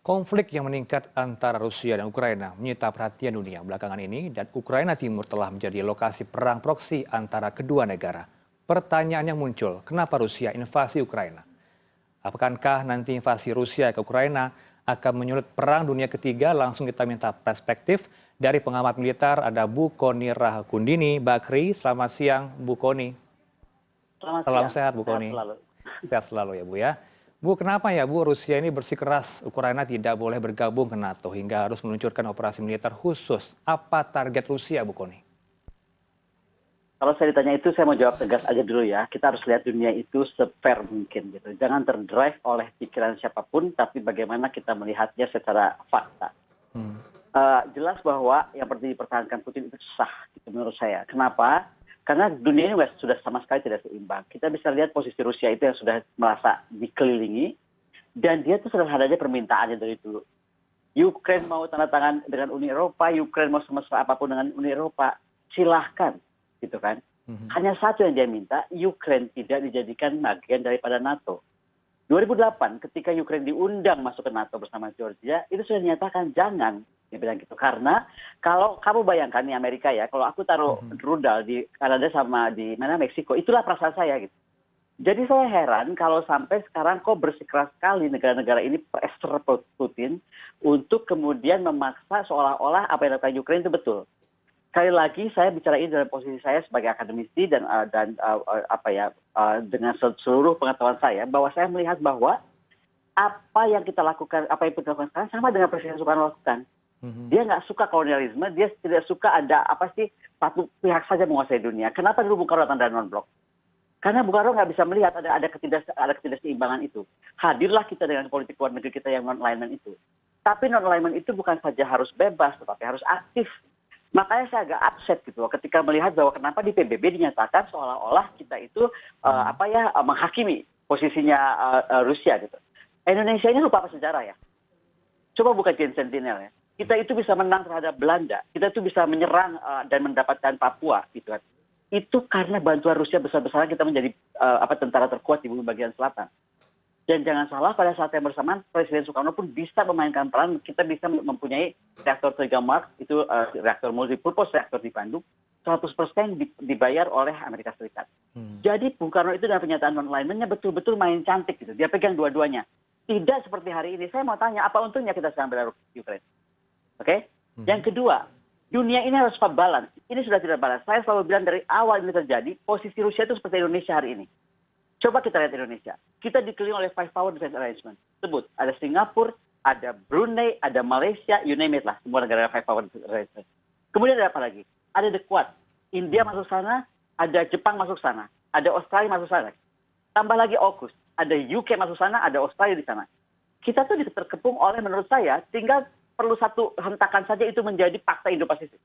Konflik yang meningkat antara Rusia dan Ukraina menyita perhatian dunia belakangan ini dan Ukraina Timur telah menjadi lokasi perang proksi antara kedua negara. Pertanyaan yang muncul, kenapa Rusia invasi Ukraina? Apakah nanti invasi Rusia ke Ukraina akan menyulut perang dunia ketiga? Langsung kita minta perspektif dari pengamat militer ada Bu Koni Rahakundini Bakri. Selamat siang Bu Koni. Selamat Salam siang, sehat Bu sehat Koni. selalu. Sehat selalu ya Bu ya. Bu, kenapa ya Bu Rusia ini bersikeras Ukraina tidak boleh bergabung ke NATO hingga harus meluncurkan operasi militer khusus? Apa target Rusia Bu Koni? Kalau saya ditanya itu, saya mau jawab tegas aja dulu ya. Kita harus lihat dunia itu se-fair mungkin gitu. Jangan terdrive oleh pikiran siapapun, tapi bagaimana kita melihatnya secara fakta. Hmm. Jelas bahwa yang dipertahankan Putin itu sah, gitu, menurut saya. Kenapa? Karena dunia ini sudah sama sekali tidak seimbang. Kita bisa lihat posisi Rusia itu yang sudah merasa dikelilingi, dan dia itu sederhananya permintaannya dari dulu. Ukraine mau tanda tangan dengan Uni Eropa, Ukraine mau semesta apapun dengan Uni Eropa, silahkan, gitu kan. Hanya satu yang dia minta, Ukraine tidak dijadikan bagian daripada NATO. 2008 ketika Ukraine diundang masuk ke NATO bersama Georgia, itu sudah dinyatakan jangan, dia bilang gitu. Karena kalau kamu bayangkan nih Amerika ya, kalau aku taruh rudal di Kanada sama di mana Meksiko, itulah perasaan saya gitu. Jadi saya heran kalau sampai sekarang kok bersikeras sekali negara-negara ini pressure Putin untuk kemudian memaksa seolah-olah apa yang dilakukan Ukraine itu betul. Sekali lagi saya bicara ini dalam posisi saya sebagai akademisi dan dengan seluruh pengetahuan saya bahwa saya melihat bahwa apa yang kita lakukan, apa yang kita lakukan sekarang sama dengan Presiden Soekarno lakukan. Dia nggak suka kolonialisme, dia tidak suka ada satu pihak saja menguasai dunia. Kenapa dulu Bung Karno datang dari non-blok? Karena Bung Karno nggak bisa melihat ada ketidakseimbangan itu. Hadirlah kita dengan politik luar negeri kita yang non-alignment itu. Tapi non-alignment itu bukan saja harus bebas, tetapi harus aktif. Makanya saya agak upset gitu ketika melihat bahwa kenapa di PBB dinyatakan seolah-olah kita itu menghakimi posisinya Rusia gitu. Indonesia ini lupa apa sejarah ya. Coba buka Jane Sentinel ya. Kita itu bisa menang terhadap Belanda. Kita itu bisa menyerang dan mendapatkan Papua gitu kan. Itu karena bantuan Rusia besar-besaran kita menjadi tentara terkuat di bumi bagian selatan. Dan jangan salah pada saat yang bersamaan Presiden Soekarno pun bisa memainkan peran, kita bisa mempunyai reaktor 3 Mark, itu reaktor multipurpose, reaktor di Bandung, 100% dibayar oleh Amerika Serikat. Jadi Bung Karno itu dalam pernyataan non-alignment-nya betul-betul main cantik gitu, dia pegang dua-duanya. Tidak seperti hari ini, saya mau tanya apa untungnya kita sedang bela Ukraine? Oke? Yang kedua, dunia ini harus balance. Ini sudah tidak balance. Saya selalu bilang dari awal ini terjadi, posisi Rusia itu seperti Indonesia hari ini. Coba kita lihat Indonesia. Kita dikelilingi oleh 5 power defense arrangement. Sebut, ada Singapura, ada Brunei, ada Malaysia, you name it lah. Semua negara 5 power defense arrangement. Kemudian ada apa lagi? Ada The Quad. India masuk sana, ada Jepang masuk sana, ada Australia masuk sana. Tambah lagi AUKUS. Ada UK masuk sana, ada Australia di sana. Kita tuh terkepung oleh menurut saya, tinggal perlu satu hentakan saja itu menjadi fakta Indo-Pasifik.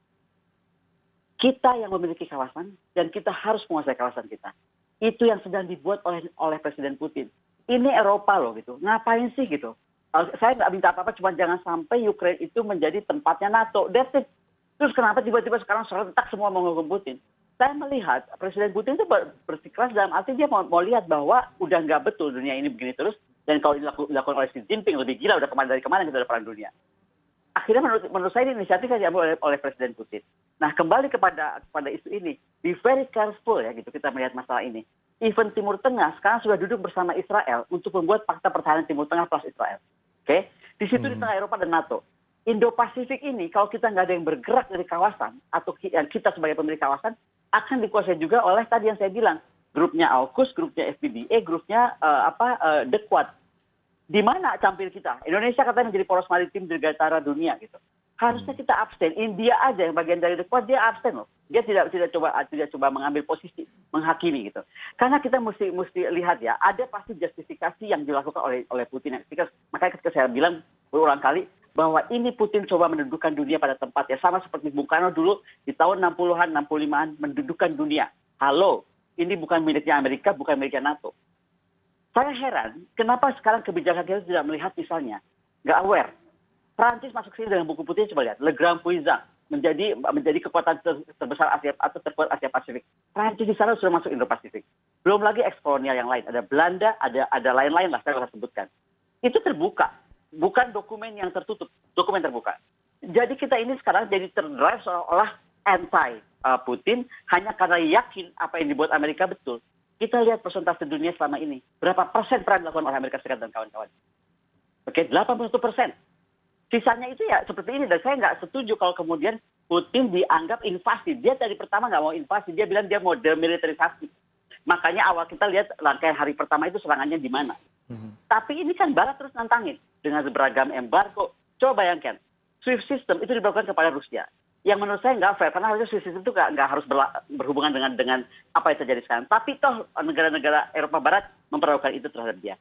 Kita yang memiliki kawasan dan kita harus menguasai kawasan kita. Itu yang sedang dibuat oleh Presiden Putin. Ini Eropa loh gitu. Ngapain sih gitu? Saya nggak minta apa-apa, cuma jangan sampai Ukraine itu menjadi tempatnya NATO. That's it. Terus kenapa tiba-tiba sekarang serentak semua menghukum Putin? Saya melihat Presiden Putin itu bersikeras dalam arti dia mau lihat bahwa udah nggak betul dunia ini begini terus. Dan kalau dilakukan oleh Xi Jinping lebih gila, udah dari kemana kita ada perang dunia. Akhirnya menurut saya ini inisiatif yang diambil oleh Presiden Putin. Nah kembali kepada isu ini, be very careful ya gitu kita melihat masalah ini. Even Timur Tengah sekarang sudah duduk bersama Israel untuk membuat fakta pertahanan Timur Tengah plus Israel. Oke? Di situ di tengah Eropa dan NATO. Indo-Pasifik ini kalau kita nggak ada yang bergerak dari kawasan atau kita sebagai pemilik kawasan akan dikuasai juga oleh tadi yang saya bilang grupnya AUKUS, grupnya FPDA, grupnya The Quad. Di mana tampil kita? Indonesia katanya menjadi poros maritim dirgantara dunia gitu. Harusnya kita abstain. India aja yang bagian dari The Quad dia abstain loh. Dia tidak coba mengambil posisi, menghakimi gitu. Karena kita mesti lihat ya, ada pasti justifikasi yang dilakukan oleh Putin. Makanya ketika saya bilang berulang kali bahwa ini Putin coba mendudukkan dunia pada tempatnya sama seperti Bung Karno dulu di tahun 60-an, 65-an mendudukkan dunia. Halo, ini bukan miliknya Amerika, bukan miliknya NATO. Saya heran, kenapa sekarang kebijakan kita tidak melihat misalnya, nggak aware. Prancis masuk sini dengan buku putih, coba lihat. Le Grand Puissant menjadi kekuatan terbesar Asia atau terkuat Asia Pasifik. Prancis di sana sudah masuk Indo-Pasifik. Belum lagi ekskolonial yang lain. Ada Belanda, ada lain-lain lah saya akan sebutkan. Itu terbuka. bukan dokumen yang tertutup, dokumen terbuka. Jadi kita ini sekarang jadi terdrive seolah-olah anti Putin hanya karena yakin apa yang dibuat Amerika betul. Kita lihat persentase dunia selama ini. Berapa persen perang dilakukan oleh Amerika Serikat dan kawan-kawan. Oke, 81%. Sisanya itu ya seperti ini. Dan saya nggak setuju kalau kemudian Putin dianggap invasi. Dia dari pertama nggak mau invasi. Dia bilang dia mau demilitarisasi. Makanya awal kita lihat rangkaian hari pertama itu serangannya di mana. Tapi ini kan Barat terus nantangin. Dengan beragam embargo. Coba bayangkan. SWIFT system itu diberlakukan kepada Rusia. Yang menurut saya nggak fair, karena harusnya SWIFT system itu nggak harus berhubungan dengan apa yang terjadi sekarang. Tapi toh negara-negara Eropa Barat memperlakukan itu terhadap dia.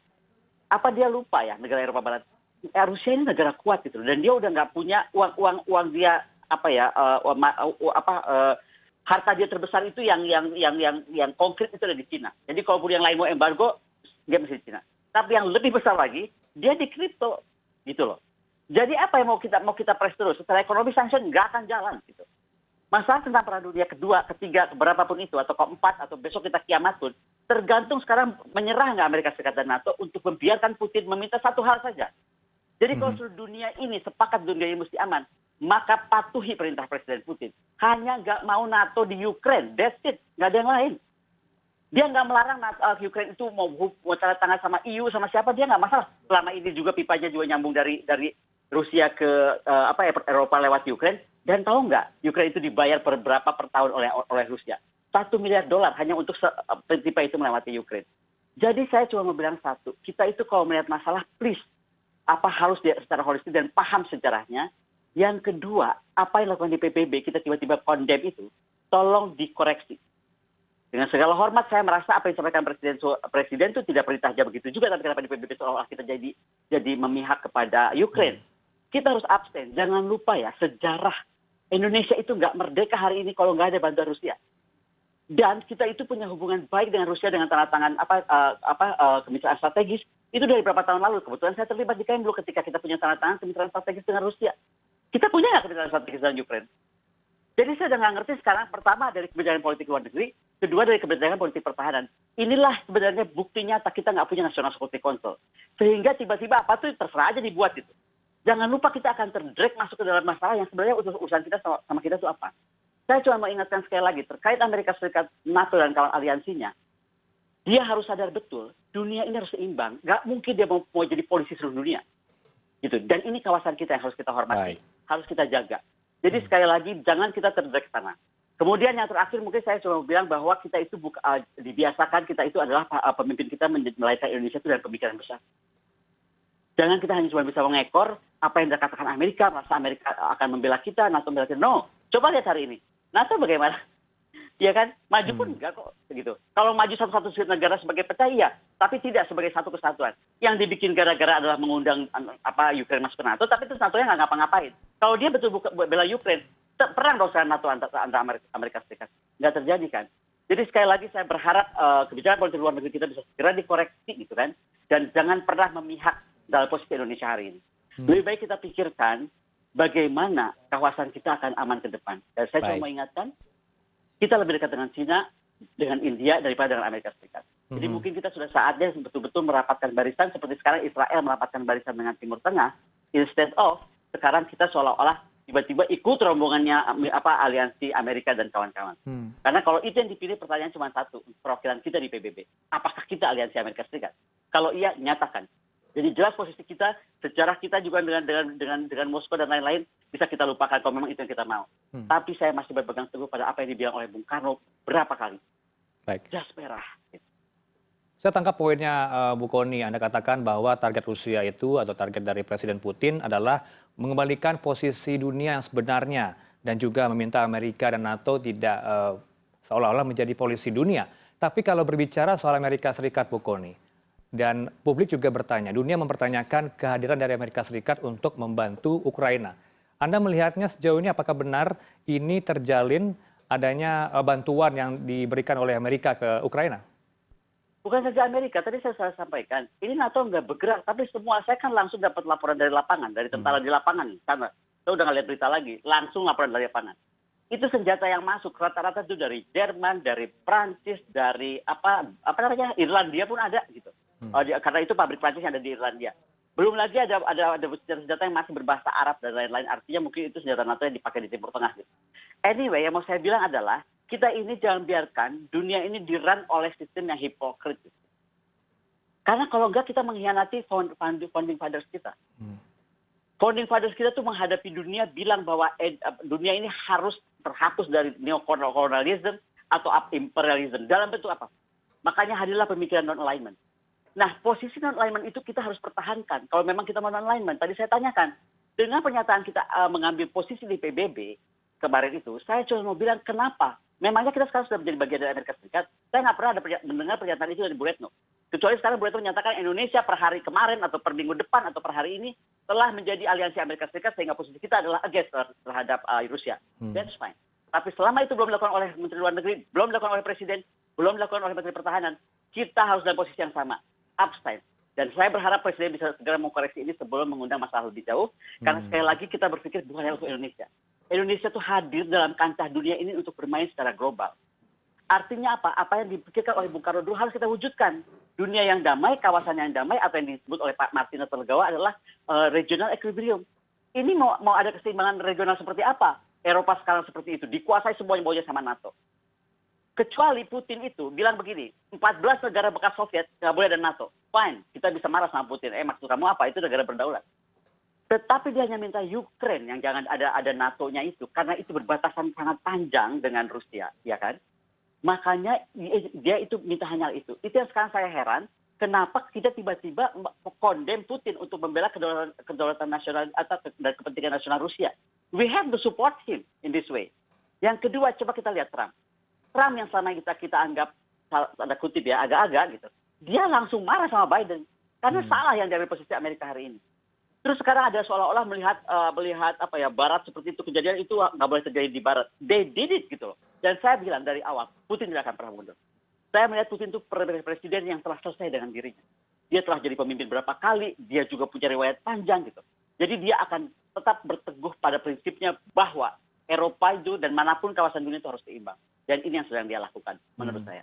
Apa dia lupa ya negara Eropa Barat? Rusia ini negara kuat gitu, dan dia udah nggak punya uang dia harta dia terbesar itu yang konkret itu ada di Cina. Jadi kalau yang lain mau embargo, dia mesti di Cina. Tapi yang lebih besar lagi, dia di kripto gitu loh. Jadi apa yang mau kita press terus? Secara ekonomi sanction nggak akan jalan gitu. Masalah tentang perang dunia kedua, ketiga, berapapun itu, atau keempat, atau besok kita kiamat pun, tergantung sekarang menyerah nggak Amerika Serikat dan NATO untuk membiarkan Putin meminta satu hal saja. Jadi kalau seluruh dunia ini sepakat dunia ini mesti aman, maka patuhi perintah Presiden Putin. Hanya nggak mau NATO di Ukraine, that's it, nggak ada yang lain. Dia nggak melarang Ukraine itu mau tanda tangan sama EU sama siapa, dia nggak masalah. Selama ini juga pipanya juga nyambung dari Rusia ke Eropa lewat Ukraine. Dan tahu nggak, Ukraine itu dibayar per tahun oleh Rusia. $1 miliar hanya untuk pipa itu melewati Ukraine. Jadi saya cuma mau bilang satu, kita itu kalau melihat masalah, please, harus secara holistik dan paham sejarahnya. Yang kedua, apa yang dilakukan di PBB, kita tiba-tiba condemn itu, tolong dikoreksi. Dengan segala hormat, saya merasa apa yang disampaikan Presiden itu tidak perintah aja begitu juga, tapi kenapa di PBB seolah kita jadi memihak kepada Ukraine. Kita harus abstain. Jangan lupa ya, sejarah Indonesia itu nggak merdeka hari ini kalau nggak ada bantuan Rusia. Dan kita itu punya hubungan baik dengan Rusia dengan tanda tangan kemitraan strategis itu dari beberapa tahun lalu. Kebetulan saya terlibat di Kemlu ketika kita punya tanda tangan kemitraan strategis dengan Rusia. Kita punya nggak kemitraan strategis dengan Ukraine? Jadi saya udah nggak ngerti sekarang, pertama dari kebijakan politik luar negeri, kedua dari kebijakan politik pertahanan. Inilah sebenarnya bukti nyata kita nggak punya National Security Council. Sehingga tiba-tiba apa tuh terserah aja dibuat itu. Jangan lupa kita akan terdrag masuk ke dalam masalah yang sebenarnya urusan kita sama kita itu apa. Saya cuma mau ingatkan sekali lagi, terkait Amerika Serikat, NATO, dan kawan aliansinya, dia harus sadar betul, dunia ini harus seimbang. Nggak mungkin dia mau jadi polisi seluruh dunia. Gitu. Dan ini kawasan kita yang harus kita hormati, harus kita jaga. Jadi sekali lagi, jangan kita terdrag ke sana. Kemudian yang terakhir mungkin saya cuma mau bilang bahwa kita itu dibiasakan, kita itu adalah pemimpin kita melahirkan Indonesia itu dengan pemikiran besar. Jangan kita hanya cuma bisa mengekor apa yang dikatakan Amerika, merasa Amerika akan membela kita, NATO membela kita. No, coba lihat hari ini. NATO bagaimana? Ya kan, maju pun enggak kok begitu. Kalau maju satu-satu negara sebagai pecah, iya, tapi tidak sebagai satu kesatuan. Yang dibikin gara-gara adalah mengundang Ukraine masuk ke NATO, tapi itu NATO-nya nggak ngapa-ngapain. Kalau dia betul bela Ukraine, perang dong sekarang NATO antara Amerika Serikat. Nggak terjadi kan. Jadi sekali lagi saya berharap kebijakan politik luar negeri kita bisa segera dikoreksi gitu kan, dan jangan pernah memihak dalam posisi Indonesia hari ini. Lebih baik kita pikirkan bagaimana kawasan kita akan aman ke depan. Dan saya cuma mau ingatkan, kita lebih dekat dengan China, dengan India daripada dengan Amerika Serikat. Jadi mungkin kita sudah saatnya betul-betul merapatkan barisan seperti sekarang Israel merapatkan barisan dengan Timur Tengah, instead of sekarang kita seolah-olah tiba-tiba ikut rombongannya aliansi Amerika dan kawan-kawan. Karena kalau itu yang dipilih, pertanyaan cuma satu, perwakilan kita di PBB. Apakah kita aliansi Amerika Serikat? Kalau iya, nyatakan. Jadi jelas posisi kita, sejarah kita juga dengan Moskow dan lain-lain bisa kita lupakan kalau memang itu yang kita mau. Tapi saya masih berpegang teguh pada apa yang dibilang oleh Bung Karno berapa kali. Baik. Jas merah. Saya tangkap poinnya Bu Kony. Anda katakan bahwa target Rusia itu atau target dari Presiden Putin adalah mengembalikan posisi dunia yang sebenarnya dan juga meminta Amerika dan NATO tidak seolah-olah menjadi polisi dunia. Tapi kalau berbicara soal Amerika Serikat, Bu Kony, dan publik juga bertanya, dunia mempertanyakan kehadiran dari Amerika Serikat untuk membantu Ukraina. Anda melihatnya sejauh ini apakah benar ini terjalin adanya bantuan yang diberikan oleh Amerika ke Ukraina? Bukan saja Amerika, tadi saya sampaikan, ini NATO nggak bergerak, tapi semua, saya kan langsung dapat laporan dari lapangan, dari tentara di lapangan. Karena saya udah nggak lihat berita lagi, langsung laporan dari lapangan. Itu senjata yang masuk, rata-rata itu dari Jerman, dari Prancis, dari Irlandia pun ada gitu. Karena itu pabrik Prancis yang ada di Irlandia. Belum lagi ada senjata-senjata yang masih berbahasa Arab dan lain-lain. Artinya mungkin itu senjata NATO yang dipakai di Timur Tengah. Gitu. Anyway, yang mau saya bilang adalah kita ini jangan biarkan dunia ini dirun oleh sistem yang hipokrit. Gitu. Karena kalau enggak kita mengkhianati founding fathers kita. Founding fathers kita tuh menghadapi dunia bilang bahwa dunia ini harus terhapus dari neocolonialism atau imperialism. Dalam bentuk apa? Makanya hadirlah pemikiran non-alignment. Nah, posisi non-alignment itu kita harus pertahankan. Kalau memang kita mau non-alignment, tadi saya tanyakan, dengan pernyataan kita mengambil posisi di PBB kemarin itu, saya cuma mau bilang kenapa? Memangnya kita sekarang sudah menjadi bagian dari Amerika Serikat? Saya nggak pernah mendengar pernyataan itu dari Bu Retno. Kecuali sekarang Bu Retno menyatakan Indonesia per hari kemarin atau per minggu depan atau per hari ini telah menjadi aliansi Amerika Serikat sehingga posisi kita adalah against terhadap Rusia. That's fine. Tapi selama itu belum dilakukan oleh Menteri Luar Negeri, belum dilakukan oleh Presiden, belum dilakukan oleh Menteri Pertahanan, kita harus dalam posisi yang sama. Abstain. Dan saya berharap Presiden bisa segera mengkoreksi ini sebelum mengundang masalah lebih jauh. Karena sekali lagi kita berpikir bukan hanya untuk Indonesia. Indonesia itu hadir dalam kancah dunia ini untuk bermain secara global. Artinya apa? Apa yang dipikirkan oleh Bung Karno dulu harus kita wujudkan. Dunia yang damai, kawasan yang damai, atau yang disebut oleh Pak Martinus Legawa adalah regional equilibrium. Ini mau ada keseimbangan regional seperti apa? Eropa sekarang seperti itu. Dikuasai semuanya sama NATO. Kecuali Putin itu bilang begini, 14 negara bekas Soviet nggak boleh ada NATO. Fine, kita bisa marah sama Putin. Maksud kamu apa? Itu negara berdaulat. Tetapi dia hanya minta Ukraine yang jangan ada NATO-nya itu. Karena itu berbatasan sangat panjang dengan Rusia, ya kan? Makanya dia itu minta hanya itu. Itu yang sekarang saya heran, kenapa kita tiba-tiba kondem Putin untuk membela kedaulatan nasional dan kepentingan nasional Rusia. We have to support him in this way. Yang kedua, coba kita lihat Trump. Trump yang selama kita anggap, ada kutip ya, agak-agak gitu. Dia langsung marah sama Biden. Karena salah yang dari posisi Amerika hari ini. Terus sekarang ada seolah-olah melihat apa ya, Barat seperti itu, kejadian itu nggak boleh terjadi di Barat. They did it gitu loh. Dan saya bilang dari awal, Putin tidak akan pernah mundur. Saya melihat Putin itu presiden yang telah selesai dengan dirinya. Dia telah jadi pemimpin berapa kali, dia juga punya riwayat panjang gitu. Jadi dia akan tetap berteguh pada prinsipnya bahwa Eropa itu dan manapun kawasan dunia itu harus seimbang. Dan ini yang sedang dia lakukan, menurut saya.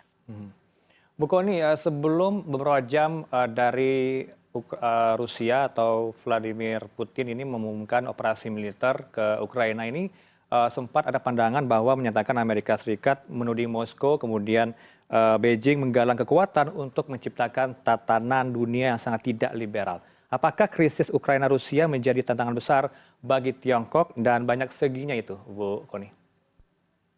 Bu Kony, sebelum beberapa jam dari Rusia atau Vladimir Putin ini mengumumkan operasi militer ke Ukraina ini, sempat ada pandangan bahwa menyatakan Amerika Serikat menuding Moskow, kemudian Beijing menggalang kekuatan untuk menciptakan tatanan dunia yang sangat tidak liberal. Apakah krisis Ukraina-Rusia menjadi tantangan besar bagi Tiongkok dan banyak seginya itu, Bu Kony?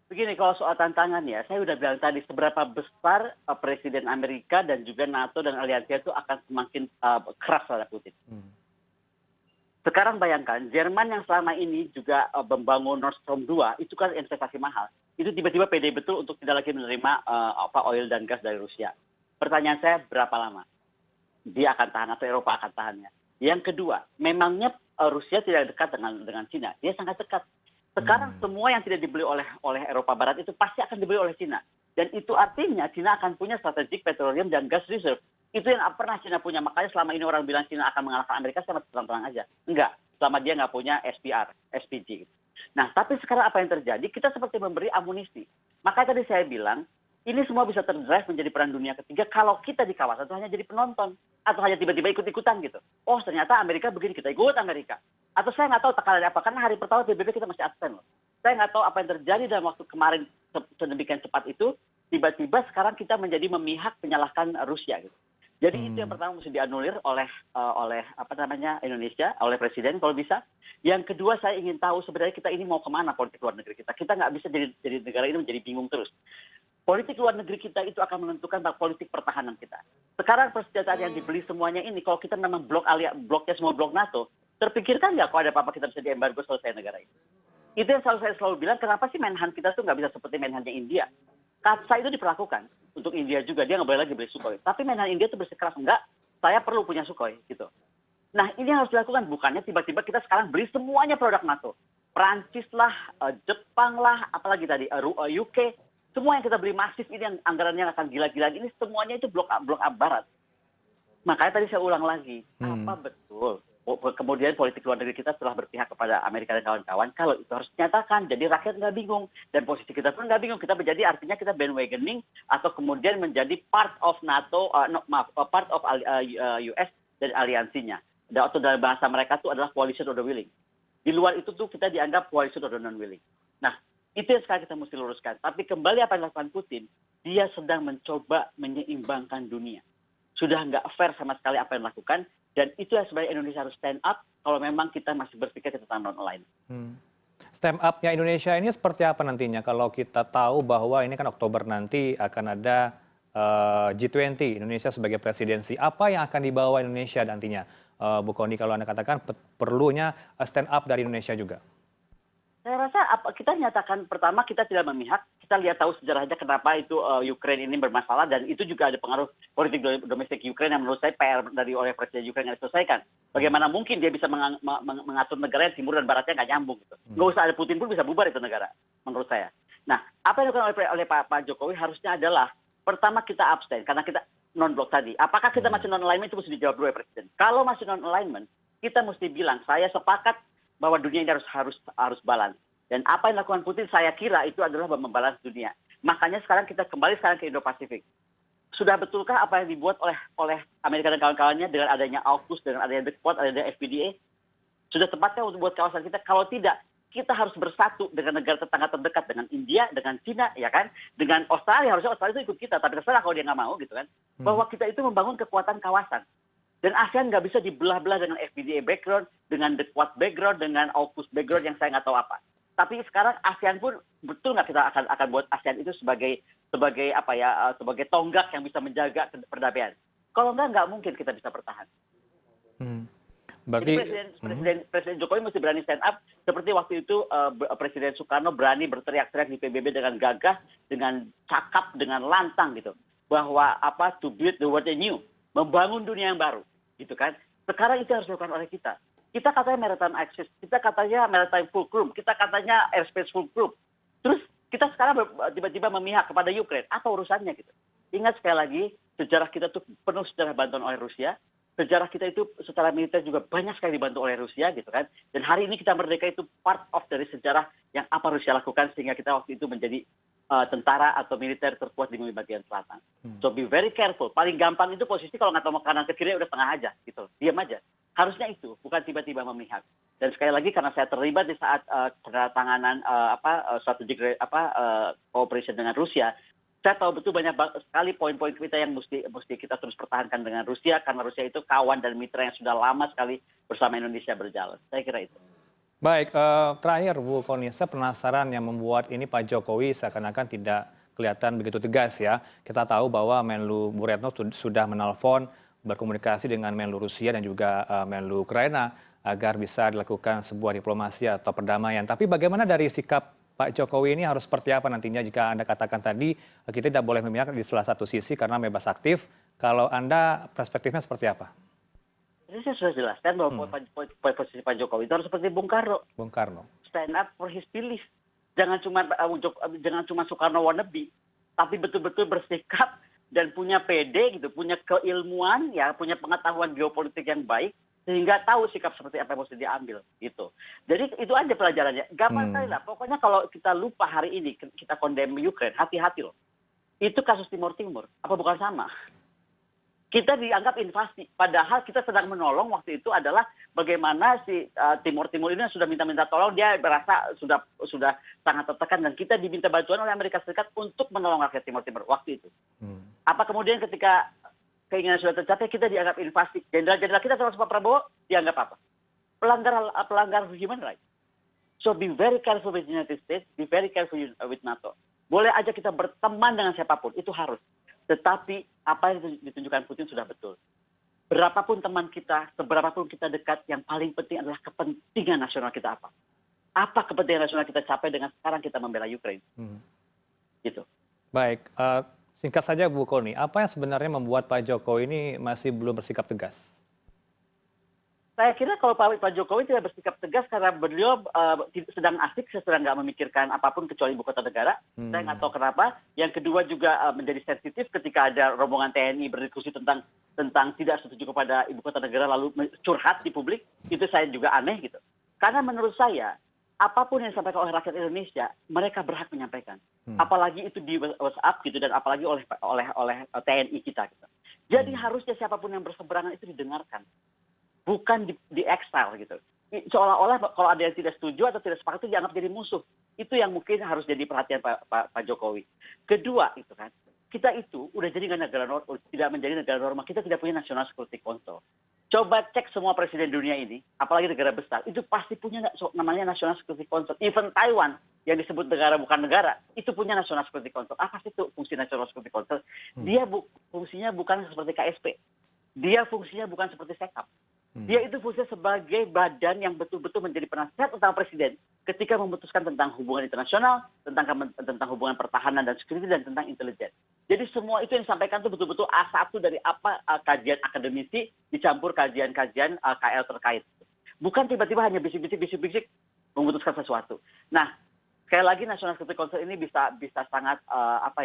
Begini, kalau soal tantangan ya, saya sudah bilang tadi seberapa besar Presiden Amerika dan juga NATO dan aliansinya itu akan semakin keras terhadap Putin. Sekarang bayangkan, Jerman yang selama ini juga membangun Nord Stream 2, itu kan investasi mahal. Itu tiba-tiba pede betul untuk tidak lagi menerima oil dan gas dari Rusia. Pertanyaan saya, berapa lama dia akan tahan atau Eropa akan tahannya? Yang kedua, memangnya Rusia tidak dekat dengan Cina? Dia sangat dekat. Sekarang semua yang tidak dibeli oleh Eropa Barat itu pasti akan dibeli oleh Cina. Dan itu artinya Cina akan punya strategic petroleum dan gas reserve. Itu yang pernah Cina punya. Makanya selama ini orang bilang Cina akan mengalahkan Amerika, sama terang-terang aja. Enggak, selama dia nggak punya SPR, SPG. Nah, tapi sekarang apa yang terjadi? Kita seperti memberi amunisi. Makanya tadi saya bilang, ini semua bisa terdrive menjadi peran dunia ketiga kalau kita di kawasan itu hanya jadi penonton. Atau hanya tiba-tiba ikut-ikutan gitu. Oh, ternyata Amerika begini, kita ikut Amerika. Atau saya nggak tahu tekanan apa, karena hari pertama PBB kita masih absen loh. Saya nggak tahu apa yang terjadi dalam waktu kemarin sedemikian cepat itu, tiba-tiba sekarang kita menjadi memihak menyalahkan Rusia gitu. Jadi itu yang pertama mesti dianulir oleh Indonesia, oleh Presiden kalau bisa. Yang kedua saya ingin tahu sebenarnya kita ini mau kemana politik luar negeri kita. Kita nggak bisa jadi negara ini menjadi bingung terus. Politik luar negeri kita itu akan menentukan politik pertahanan kita. Sekarang persenjataan yang dibeli semuanya ini, kalau kita memang bloknya semua blok NATO, terpikirkan nggak kalau ada apa-apa kita bisa diembargo selesai negara ini? Itu yang saya selalu bilang, kenapa sih Menhan kita tuh nggak bisa seperti Menhannya India? Katsa itu diperlakukan untuk India juga, dia nggak boleh lagi beli Sukhoi. Tapi Menhan India itu bersikeras, enggak, saya perlu punya Sukhoi gitu. Nah ini yang harus dilakukan, bukannya tiba-tiba kita sekarang beli semuanya produk NATO. Prancis lah, Jepang lah, apalagi tadi UK, semua yang kita beli masif ini yang anggarannya akan gila-gilaan ini semuanya itu blok Barat. Makanya tadi saya ulang lagi, apa betul kemudian politik luar negeri kita telah berpihak kepada Amerika dan kawan-kawan? Kalau itu harus dinyatakan, jadi rakyat nggak bingung dan posisi kita pun nggak bingung. Kita menjadi artinya kita bandwagoning atau kemudian menjadi part of NATO, part of US dan aliansinya. atau dalam bahasa mereka itu adalah coalition of the willing. Di luar itu tuh kita dianggap coalition of the non-willing. Nah, itu yang sekarang kita mesti luruskan. Tapi kembali apa yang dilakukan Putin, dia sedang mencoba menyeimbangkan dunia. Sudah nggak fair sama sekali apa yang dilakukan, dan itu yang sebenarnya Indonesia harus stand up kalau memang kita masih berpikir tentang non-alignment. Stand up-nya Indonesia ini seperti apa nantinya? Kalau kita tahu bahwa ini kan Oktober nanti akan ada G20, Indonesia sebagai presidensi. Apa yang akan dibawa Indonesia nantinya? Bu Kony, kalau Anda katakan perlunya stand up dari Indonesia juga. Saya rasa kita nyatakan pertama kita tidak memihak, kita lihat tahu sejarahnya kenapa itu Ukraine ini bermasalah, dan itu juga ada pengaruh politik domestik Ukraine yang menurut saya PR oleh Presiden Ukraine yang diselesaikan. Bagaimana mungkin dia bisa mengatur negara yang timur dan baratnya nggak nyambung gitu. Nggak usah ada Putin pun bisa bubar itu negara, menurut saya. Nah, apa yang dilakukan oleh Pak Jokowi harusnya adalah pertama kita abstain karena kita non-blok tadi. Apakah kita masih non-alignment itu mesti dijawab dulu ya Presiden. Kalau masih non-alignment, kita mesti bilang saya sepakat bahwa dunia ini harus balance. Dan apa yang dilakukan Putin saya kira itu adalah membalance dunia. Makanya sekarang kita kembali ke Indo-Pasifik. Sudah betulkah apa yang dibuat oleh Amerika dan kawan-kawannya dengan adanya AUKUS, dengan adanya The Quad, adanya FPDA? Sudah tepatkah untuk buat kawasan kita? Kalau tidak, kita harus bersatu dengan negara tetangga terdekat, dengan India, dengan China, ya kan? Dengan Australia, harusnya Australia itu ikut kita, tapi terserah kalau dia nggak mau gitu kan. Bahwa kita itu membangun kekuatan kawasan. Dan ASEAN nggak bisa dibelah-belah dengan FPDA background, dengan The Quad background, dengan AUKUS background yang saya nggak tahu apa. Tapi sekarang ASEAN pun betul nggak kita akan buat ASEAN itu sebagai tonggak yang bisa menjaga perdamaian. Kalau nggak mungkin kita bisa bertahan. Berarti Presiden Jokowi mesti berani stand up seperti waktu itu Presiden Soekarno berani berteriak-teriak di PBB dengan gagah, dengan cakap, dengan lantang gitu, bahwa to build the world anew, membangun dunia yang baru, gitu kan? Sekarang itu harus dilakukan oleh kita. Kita katanya maritime access, kita katanya maritime fulcrum, kita katanya airspace fulcrum. Terus kita sekarang tiba-tiba memihak kepada Ukraine. Apa urusannya gitu? Ingat sekali lagi, sejarah kita tuh penuh sejarah bantuan oleh Rusia. Sejarah kita itu secara militer juga banyak sekali dibantu oleh Rusia gitu kan. Dan hari ini kita merdeka itu part of dari sejarah yang apa Rusia lakukan sehingga kita waktu itu menjadi tentara atau militer terkuat di bumi bagian selatan. So be very careful. Paling gampang itu posisi kalau nggak tahu mau kanan ke kiri udah tengah aja gitu. Diam aja. Harusnya itu, bukan tiba-tiba memihak. Dan sekali lagi karena saya terlibat di saat penandatanganan strategic cooperation dengan Rusia, saya tahu betul banyak sekali poin-poin kita yang mesti kita terus pertahankan dengan Rusia, karena Rusia itu kawan dan mitra yang sudah lama sekali bersama Indonesia berjalan. Saya kira itu. Baik, terakhir Bu Kony, saya penasaran yang membuat ini Pak Jokowi seakan-akan tidak kelihatan begitu tegas ya. Kita tahu bahwa Menlu Bu Retno sudah menelpon berkomunikasi dengan Menlu Rusia dan juga Menlu Ukraina agar bisa dilakukan sebuah diplomasi atau perdamaian. Tapi bagaimana dari sikap Pak Jokowi ini harus seperti apa nantinya jika Anda katakan tadi kita tidak boleh memihak di salah satu sisi karena bebas aktif. Kalau Anda perspektifnya seperti apa? Jadi saya sudah jelaskan bahwa posisi Pak Jokowi itu harus seperti Bung Karno. Bung Karno. Stand up for his belief. Jangan cuma Soekarno wannabe, tapi betul-betul bersikap dan punya PD gitu, punya keilmuan ya, punya pengetahuan geopolitik yang baik sehingga tahu sikap seperti apa yang mesti diambil gitu. Jadi itu aja pelajarannya. Gampang sekali lah. Pokoknya kalau kita lupa hari ini kita condemn Ukraine, hati-hati loh. Itu kasus Timur Timur, apa bukan sama? Kita dianggap invasi, padahal kita sedang menolong waktu itu adalah bagaimana si Timur Timur ini sudah minta tolong, dia merasa sudah sangat tertekan dan kita diminta bantuan oleh Amerika Serikat untuk menolong rakyat Timur Timur waktu itu. Apa kemudian ketika keinginan sudah tercapai kita dianggap invasi? Jenderal-jenderal kita termasuk Pak Prabowo dianggap apa? Pelanggar human rights. So be very careful with the United States, be very careful with NATO. Boleh aja kita berteman dengan siapapun, itu harus. Tetapi apa yang ditunjukkan Putin sudah betul. Berapapun teman kita, seberapapun kita dekat, yang paling penting adalah kepentingan nasional kita apa. Apa kepentingan nasional kita capai dengan sekarang kita membela Ukraine. Gitu. Baik, singkat saja Bu Kony, apa yang sebenarnya membuat Pak Jokowi ini masih belum bersikap tegas? Saya kira kalau Pak Jokowi tidak bersikap tegas karena beliau sedang asik, sedang nggak memikirkan apapun kecuali ibu kota negara. Saya nggak tahu kenapa. Yang kedua juga menjadi sensitif ketika ada rombongan TNI berdiskusi tentang tidak setuju kepada ibu kota negara lalu curhat di publik. Itu saya juga aneh gitu. Karena menurut saya apapun yang disampaikan oleh rakyat Indonesia mereka berhak menyampaikan. Apalagi itu di WhatsApp gitu dan apalagi oleh TNI kita gitu. Jadi harusnya siapapun yang berseberangan itu didengarkan. bukan di exile gitu. Seolah-olah kalau ada yang tidak setuju atau tidak sepakat itu dianggap jadi musuh. Itu yang mungkin harus jadi perhatian Pak Jokowi. Kedua itu kan, kita itu udah jadi tidak menjadi negara normal. Kita tidak punya National Security Council. Coba cek semua presiden dunia ini, apalagi negara besar, itu pasti punya namanya National Security Council. Even Taiwan yang disebut negara bukan negara, itu punya National Security Council. Apa sih itu fungsi National Security Council? Dia fungsinya bukan seperti KSP. Dia fungsinya bukan seperti Sekap. Dia itu fungsinya sebagai badan yang betul-betul menjadi penasihat utama presiden ketika memutuskan tentang hubungan internasional, tentang hubungan pertahanan dan security, dan tentang intelijen. Jadi semua itu yang disampaikan itu betul-betul A1 dari kajian akademisi dicampur kajian-kajian KL terkait. Bukan tiba-tiba hanya bisik-bisik memutuskan sesuatu. Nah, sekali lagi National Security Council ini bisa sangat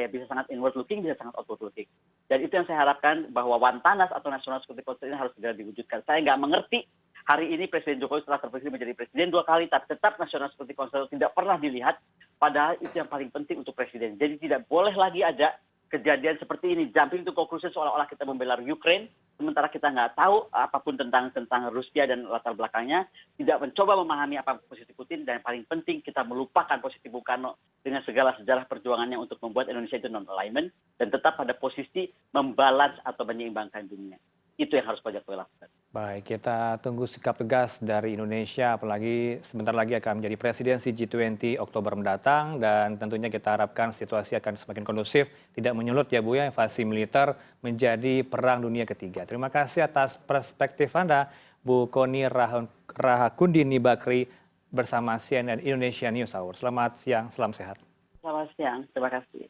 bisa sangat inward looking, bisa sangat outward looking. Dan itu yang saya harapkan bahwa Wantanas atau National Security Council ini harus segera diwujudkan. Saya nggak mengerti hari ini Presiden Jokowi setelah terpilih menjadi presiden 2 kali, tapi tetap National Security Council tidak pernah dilihat, padahal itu yang paling penting untuk presiden. Jadi tidak boleh lagi ada kejadian seperti ini, jumping to conclusion seolah-olah kita membela Ukraine, sementara kita nggak tahu apapun tentang Rusia dan latar belakangnya, tidak mencoba memahami apa posisi Putin, dan yang paling penting kita melupakan posisi Bung Karno dengan segala sejarah perjuangannya untuk membuat Indonesia itu non-alignment dan tetap pada posisi membalance atau menyeimbangkan dunia. Itu yang harus Pak Jokowi lakukan. Baik, kita tunggu sikap tegas dari Indonesia, apalagi sebentar lagi akan menjadi presidensi G20 Oktober mendatang, dan tentunya kita harapkan situasi akan semakin kondusif, tidak menyulut ya Bu ya, invasi militer menjadi perang dunia ketiga. Terima kasih atas perspektif Anda, Bu Kony Rahakundini Bakri bersama CNN Indonesia News Hour. Selamat siang, salam sehat. Selamat siang, terima kasih.